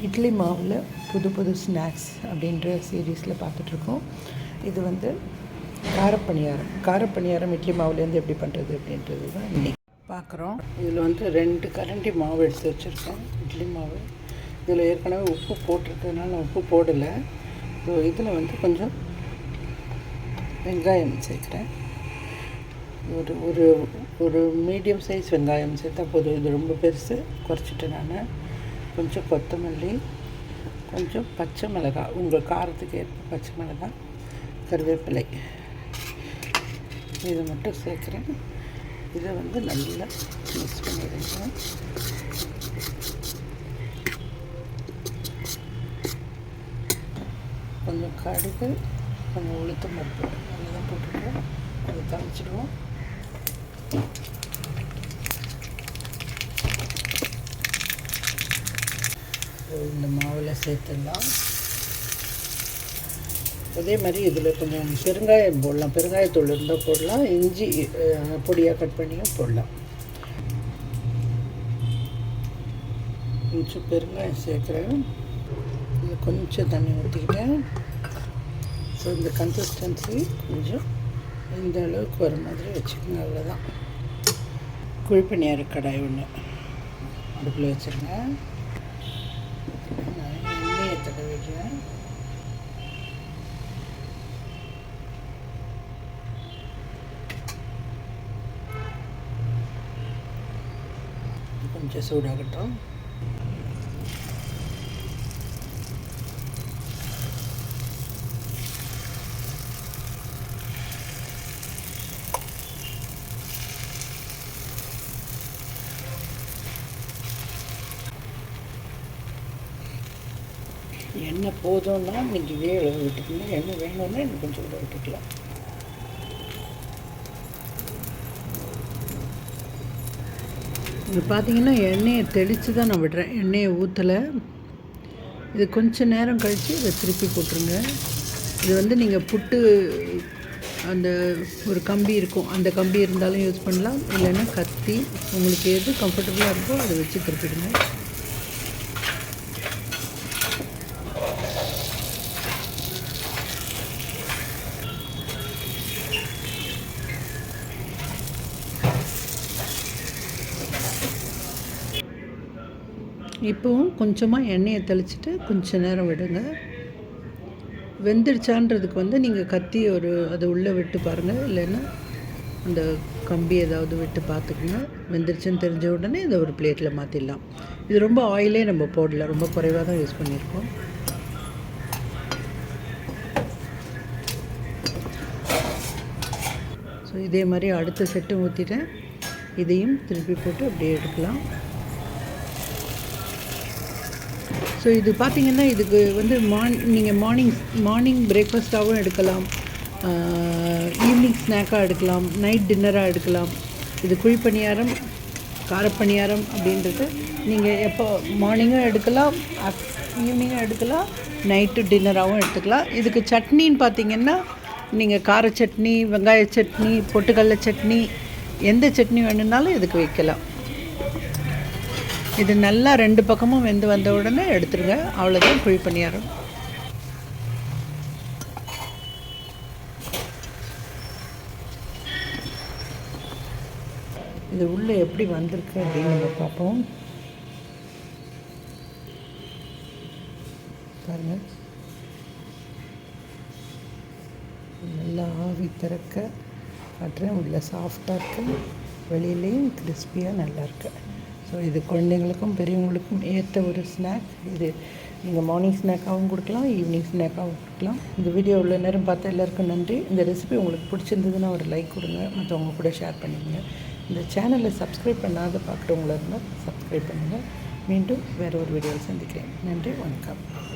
இட்லி மாவில் புது புது ஸ்நாக்ஸ் அப்படின்ற சீரீஸில் பார்த்துட்ருக்கோம். இது வந்து காரப்பணியாரம் இட்லி மாவுலேருந்து எப்படி பண்ணுறது அப்படின்றது தான் இன்றைக்கி பார்க்குறோம். இதில் வந்து 2 கரண்டி மாவு எடுத்து வச்சுருக்கேன், இட்லி மாவு. இதில் ஏற்கனவே உப்பு போட்டிருக்கிறதுனால நான் உப்பு போடலை. ஸோ இதில் வந்து கொஞ்சம் வெங்காயம் சேர்க்குறேன். ஒரு ஒரு ஒரு மீடியம் சைஸ் வெங்காயம் சேர்த்தா போதும். இது ரொம்ப பெருசு, குறைச்சிட்டு நான் கொஞ்சம் கொத்தமல்லி, கொஞ்சம் பச்சை மிளகாய், உங்கள் காரத்துக்கு ஏற்ப பச்சை மிளகாய், கருவேப்பிலை, இதை மட்டும் சேர்க்குறேன். இதை வந்து நல்லா மிக்ஸ் பண்ணிடுங்க. கொஞ்சம் கடுகு, கொஞ்சம் உளுத்தம் பருப்பு நல்லா போட்டுட்டு அதை தாளிச்சிடுவோம். இந்த மாவில் சேர்த்துடலாம். அதே மாதிரி இதில் கொஞ்சம் பெருங்காயம் போடலாம், பெருங்காயத்தூள் இருந்தால் போடலாம், இஞ்சி பொடியாக கட் பண்ணியும் போடலாம். கொஞ்சம் பெருங்காயம் சேர்க்குறேன். இதில் கொஞ்சம் தண்ணி ஊற்றிக்கிட்டேன். ஸோ இந்த கன்சிஸ்டன்சி கொஞ்சம் இந்த அளவுக்கு வர மாதிரி வச்சுக்கோங்க. அவ்வளோதான். குழிப்பணியார கடாய் ஒன்று அடுப்பில் வச்சுருங்க. எண்ணெயை தடவிடுறேன். கொஞ்சம் சூடாகட்டும். எண்ணெய் போதும்னா இன்றைக்கி அளவு விட்டுக்கணும். எண்ணெய் வேணும்னா இன்னும் கொஞ்சம் கூட விட்டுக்கலாம். இது பார்த்திங்கன்னா எண்ணெயை தெளித்து தான் நான் விடுறேன், எண்ணெயை ஊற்றலை. இது கொஞ்சம் நேரம் கழித்து இதை திருப்பி போட்டுருங்க. இது வந்து நீங்கள் புட்டு அந்த ஒரு கம்பி இருக்கும், அந்த கம்பி இருந்தாலும் யூஸ் பண்ணலாம், இல்லைன்னா கத்தி, உங்களுக்கு எது கம்ஃபர்டபுளாக இருக்கோ அதை வச்சு திருப்பிடுங்க. இப்போவும் கொஞ்சமாக எண்ணெயை தெளிச்சுட்டு கொஞ்சம் நேரம் விடுங்க. வெந்துடுச்சான்றதுக்கு வந்து நீங்கள் கத்தி அதை உள்ளே விட்டு பாருங்கள், இல்லைன்னா அந்த கம்பி ஏதாவது விட்டு பார்த்துக்குங்க. வெந்துடுச்சுன்னு தெரிஞ்ச உடனே இதை ஒரு பிளேட்டில் மாற்றிடலாம். இது ரொம்ப ஆயிலே நம்ம போடல, ரொம்ப குறைவாக தான் யூஸ் பண்ணியிருக்கோம். ஸோ இதே மாதிரி அடுத்த செட்டும் ஊற்றிட்டேன். இதையும் திருப்பி போட்டு அப்படியே எடுக்கலாம். ஸோ இது பார்த்திங்கன்னா இதுக்கு வந்து நீங்கள் மார்னிங் பிரேக்ஃபாஸ்ட்டாகவும் எடுக்கலாம், ஈவினிங் ஸ்நாக்காக எடுக்கலாம், நைட் டின்னராக எடுக்கலாம். இது குழிப்பணியாரம், காரப்பணியாரம் அப்படின்றது நீங்கள் எப்போ மார்னிங்கும் எடுக்கலாம், ஈவினிங்கும் எடுக்கலாம், நைட்டு டின்னராகவும் எடுத்துக்கலாம். இதுக்கு சட்னின்னு பார்த்திங்கன்னா நீங்கள் கார சட்னி, வெங்காய சட்னி, பொட்டுக்கடலை சட்னி, எந்த சட்னி வேணும்னாலும் இதுக்கு வைக்கலாம். இது நல்லா 2 பக்கமும் வெந்து வந்த உடனே எடுத்துருங்க. அவ்வளோதான் குழிப்பணியாரம். இது உள்ளே எப்படி வந்திருக்கு அப்படின்னு நம்ம பார்ப்போம். பாருங்கள், நல்லா ஆவி திறக்க காட்டுறேன். உள்ளே சாஃப்டாக இருக்குது, வெளியிலையும் கிறிஸ்பியாக நல்லாயிருக்கு. ஸோ இது குழந்தைங்களுக்கும் பெரியவங்களுக்கும் ஏற்ற ஒரு ஸ்நாக். இது நீங்கள் மார்னிங் ஸ்நாக்காகவும் கொடுக்கலாம், ஈவினிங் ஸ்நாக்காகவும் கொடுக்கலாம். இந்த வீடியோ உள்ள நேரம் பார்த்த எல்லாருக்கும் நன்றி. இந்த ரெசிபி உங்களுக்கு பிடிச்சிருந்ததுன்னா ஒரு லைக் கொடுங்க, மற்றவங்க கூட ஷேர் பண்ணிக்கோங்க. இந்த சேனலை சப்ஸ்கிரைப் பண்ணாத பார்க்குறவங்களா இருந்தால் சப்ஸ்கிரைப் பண்ணுங்கள். மீண்டும் வேறு ஒரு வீடியோவில் சந்திக்கிறேன். நன்றி, வணக்கம்.